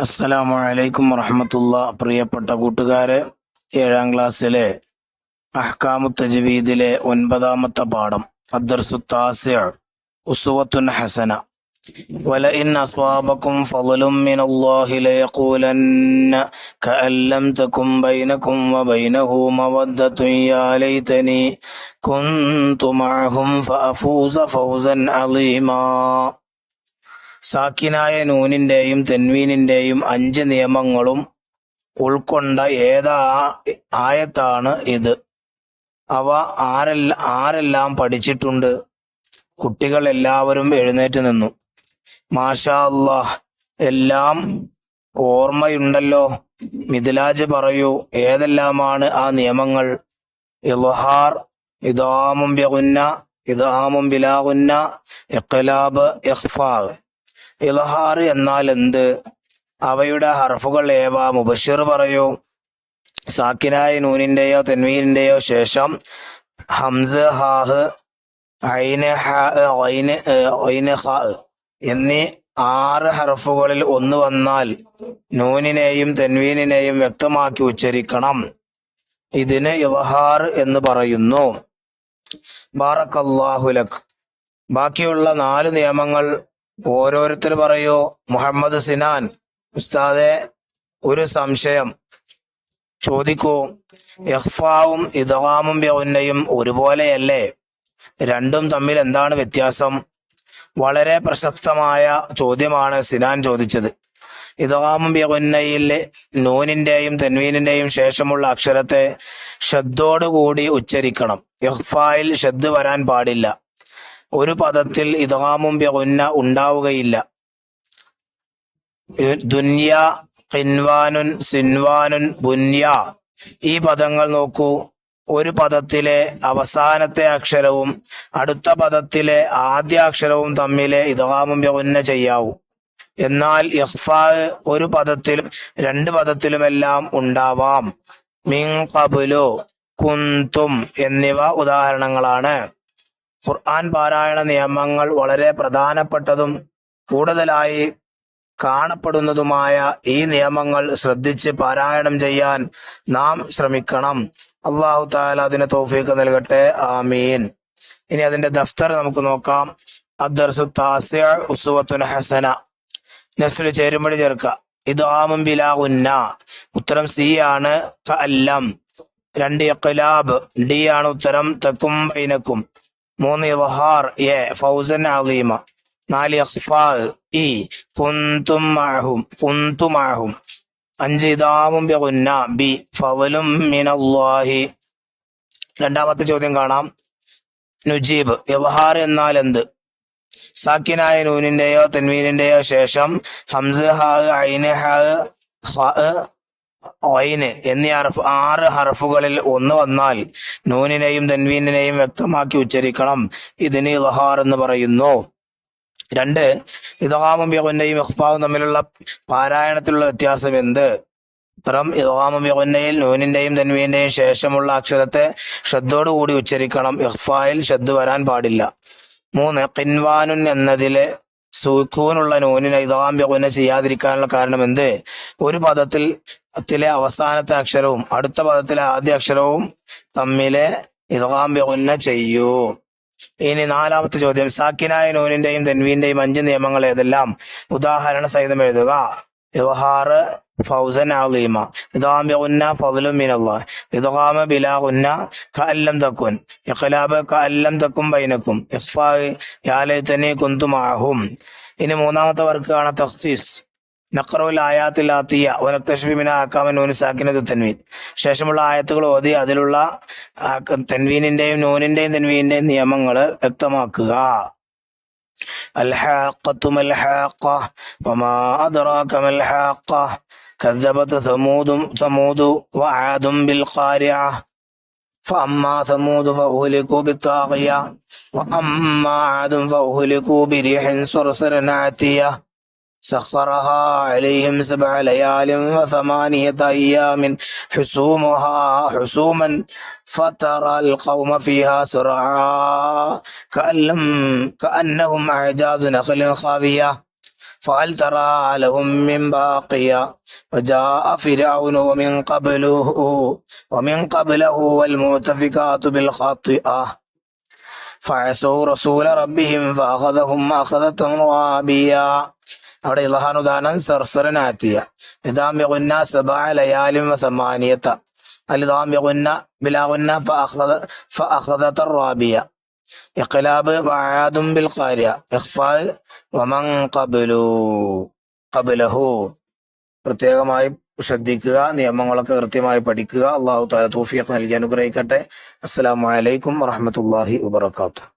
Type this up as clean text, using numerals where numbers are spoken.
അസ്സലാമു അലൈക്കും വറഹ്മത്തുള്ള. പ്രിയപ്പെട്ട കൂട്ടുകാരെ, 7ാം ക്ലാസ്സിലെ അഹ്കാമു തജ്വീദിലെ 9ാമത്തെ പാഠം അദ്ദർസു താസിഅ് ഉസ്വത്തുൻ ഹസന. വലഇൻ അസ്വാബകും ഫളലും മിനല്ലാഹി ലയഖൂലന്ന കഅൻ ലം തകും ബൈനകും വബൈനഹു മവദ്ദത്തുൻ യാ ലൈതനി കുന്തു മഅഹും ഫഅഫൂസ ഫൗസൻ അളീമാ. സാക്കിനായ നൂനിന്റെയും തെൻവീനിന്റെയും 5 നിയമങ്ങളും ഉൾക്കൊണ്ട ആയത്താണ് ഇത്. അവ ആരെല്ലാം പഠിച്ചിട്ടുണ്ട്? കുട്ടികൾ എല്ലാവരും എഴുന്നേറ്റ് നിന്നു. മാഷാ അല്ലാഹ്, എല്ലാം ഓർമ്മയുണ്ടല്ലോ. മിദ്ലാജ് പറയൂ, ഏതെല്ലാമാണ് ആ നിയമങ്ങൾ? ഇൾഹാർ, ഇദ്ഗാമും ബിഗുന്ന, ഇദ്ഗാമും ബിലാ ഗുന്ന, ഇഖ്ലാബ്, ഇഖ്ഫാ. ഇൾഹാർ എന്നാൽ എന്ത്? അവയുടെ ഹർഫുകൾ ഏവ? മുബശ്ശിർ പറയൂ. സാക്കിനായ നൂനിന്റെയോ തെൻവീനിന്റെയോ ശേഷം ഹംസ്, ഹാഹ്, ഐന്, ഹാ, ഐന്, ഹാ എന്നീ 6 ഹർഫുകളിൽ ഒന്ന് വന്നാൽ നൂനിനെയും തെൻവീനിനെയും വ്യക്തമാക്കി ഉച്ചരിക്കണം. ഇതിന് ഇൾഹാർ എന്ന് പറയുന്നു. ബാറക്കല്ലാഹു ലക്. ബാക്കിയുള്ള 4 നിയമങ്ങൾ ഓരോരുത്തർ പറയൂ. മുഹമ്മദ് സിനാൻ ഉസ്താദെ, ഒരു സംശയം. ചോദിക്കൂ. ഇഖ്ഫാവും ഇദ്ഗാമും ബിഗുന്നയും ഒരുപോലെയല്ലേ? രണ്ടും തമ്മിൽ എന്താണ് വ്യത്യാസം? വളരെ പ്രശസ്തമായ ചോദ്യമാണ് സിനാൻ ചോദിച്ചത്. ഇദ്ഗാമും ബിഗുന്നയിൽ നൂനിന്റെയും തെൻവീനിന്റെയും ശേഷമുള്ള അക്ഷരത്തെ ഷദ്ദോടുകൂടി ഉച്ചരിക്കണം. ഇഖ്ഫായിൽ ഷദ് വരാൻ പാടില്ല. ഒരു പദത്തിൽ ഇദ്ഗാമും ബിഗുന്ന ഉണ്ടാവുകയില്ല. ദുനിയ, ഖിൻവാനുൻ, സിൻവാനുൻ, ബുന്യ ഈ പദങ്ങൾ നോക്കൂ. ഒരു പദത്തിലെ അവസാനത്തെ അക്ഷരവും അടുത്ത പദത്തിലെ ആദ്യ അക്ഷരവും തമ്മിലെ ഇദ്ഗാമും ബിഗുന്ന ചെയ്യാവൂ. എന്നാൽ ഇഖ്ഫാ ഒരു പദത്തിലും 2 പദത്തിലുമെല്ലാം ഉണ്ടാവാം. മിൻ ഖബ്ലു, കുന്തും എന്നിവ ഉദാഹരണങ്ങളാണ്. ഖുർആൻ പാരായണ നിയമങ്ങൾ വളരെ പ്രധാനപ്പെട്ടതും കൂടുതലായി കാണപ്പെടുന്നതുമായ ഈ നിയമങ്ങൾ ശ്രദ്ധിച്ച് പാരായണം ചെയ്യാൻ നാം ശ്രമിക്കണം. അല്ലാഹു തആല അതിന് തൗഫീഖ് നൽകട്ടെ. ആമീൻ. ഇനി അതിന്റെ ദഫ്തർ നമുക്ക് നോക്കാം. അദ്ദർസു താസിഅ് ഉസ്വത്തുൻ ഹസന. നസ്ല് ചേരുമ്പടി ചേർക്കുക. ഇദ്ഗാമും ബിലാ ഗുന്ന, ഉത്തരം സി ആണ്. കഅല്ലം. 2 ഇഖ്ലാബ്, ഡി ആണ് ഉത്തരം. തകും ബൈനകും. 3 ഇൾഹാർ, എ, ഫൗസൻ അളീമ. 4 ഇഖ്ഫാ, ഇ, കുന്തും മഅഹും, കുന്തു മഅഹും. 5 ഇദ്ഗാമും ബിഗുന്ന, ബി, ഫളലും മിനല്ലാഹി. 2ാമത്തെ ചോദ്യം കാണാം. നുജീബ്. ഇൾഹാർ എന്നാൽ എന്ത്? സാക്കിനായ നൂനിന്റെയോ തെൻവീനിന്റെയോ ശേഷം ഹംസ്, ഹാ, ഐന്, ഹാ, ഖാ, ഐന് എന്നീ 6 ഹർഫുകളിൽ ഒന്ന് വന്നാൽ നൂനിനെയും തെൻവീനിനെയും വ്യക്തമാക്കി ഉച്ചരിക്കണം. ഇതിന് ഇൾഹാർ എന്ന് പറയുന്നു. 2 ഇദ്ഗാമും ബിഗുന്നയും ഇഖ്ഫാവും തമ്മിലുള്ള പാരായണത്തിലുള്ള വ്യത്യാസം എന്ത്? ഉത്തരം ഇദ്ഗാമും ബിഗുന്നയിൽ നൂനിന്റെയും തെൻവീനിന്റെയും ശേഷമുള്ള അക്ഷരത്തെ ഷദ്ദോടുകൂടി ഉച്ചരിക്കണം. ഇഖ്ഫായിൽ ഷദ് വരാൻ പാടില്ല. 3 ഖിൻവാനുൻ എന്നതിലെ സുക്കൂനുള്ള നൂനിനെ ഇദ്ഗാം ബിഗുന്ന ചെയ്യാതിരിക്കാനുള്ള കാരണം എന്ത്? ഒരു പദത്തിലെ അവസാനത്തെ അക്ഷരവും അടുത്ത പദത്തിലെ ആദ്യ അക്ഷരവും തമ്മിലെ ഇദ്ഗാം ബിഗുന്ന ചെയ്യൂ. ഇനി 4ാമത്തെ ചോദ്യം. സാക്കിനായ നൂനിന്റെയും തെൻവീന്റെയും 5 നിയമങ്ങൾ ഏതെല്ലാം? ഉദാഹരണ സഹിതം എഴുതുക. ഇൾഹാർ, ഫൗസൻ അളീമ. ഇദ്ഗാം ബിഗുന്ന, ഫളലും മിനല്ലാഹ്. ഇദ്ഗാം ബിലാ ഗുന്ന, കഅൻ ലം തകുൻ. ഇഖ്ലാബ്, കഅൻ ലം തകും ബൈനകും. ഇഖ്ഫാ, യാ ലൈതനി കുന്തു മഅഹും. ഇനി 3ാമത്തെ വർക്കാണ് തഖ്സീസ്. നഖറുൽ ആയാത്തിൽ ആത്തിയ വനക്തശ്ഫി മിന അഹ്കാമ നൂൻ സാക്കിനത്തു തൻവീൻ. ശേഷമുള്ള ആയത്തുകൾ ഓതി അതിലുള്ള തെൻവീനിന്റെയും നൂനിന്റെയും തെൻവീനിന്റെയും നിയമങ്ങൾ വ്യക്തമാക്കുക. അൽഹാഖത്തു മൽഹാഖ വമാ അദ്റാക മൽഹാഖ കദ്ദബത് സമൂദു വആദും ബിൽഖാരിഅ ഫഅമ്മാ സമൂദു ഫഉഹ്ലികൂ ബിത്താഗിയ വഅമ്മാ ആദും ഫഉഹ്ലികൂ ബിരിഹിൻ സർസറിൻ ആതിയ سخرها عليهم 7 ليال و8 أيام حسوما فترى القوم فيها سرعا كأنهم أعجاز نخل خاوية فهل ترى لهم من باقية وجاء فرعون ومن قبله والمؤتفكات بالخاطئة فعصوا رسول ربهم فأخذهم أخذة رابية. അവിടെ ഇള്ളഹാനുദാനം സർസറിനാത്തിയ ഇതാമിഗുന്ന സബഅ ലയാലിൻ വസമാനിയത അലിദാമിഗുന്ന ബിലാഗുന്ന ഫഅഖദത റാബിയ ഇഖ്ലാബ് വആദും ബിൽ ഖാരിയ ഇഖ്ഫാ വമൻ ഖബലഹു. പ്രത്യേകമായി ശ്രദ്ധിക്കുക, നിയമങ്ങളൊക്കെ കൃത്യമായി പഠിക്കുക. അല്ലാഹു തആല തൗഫീഖ് നൽകി അനുഗ്രഹിക്കട്ടെ. അസ്സലാമു അലൈക്കും വറഹ്മത്തുള്ളാഹി വബറകാതുഹു.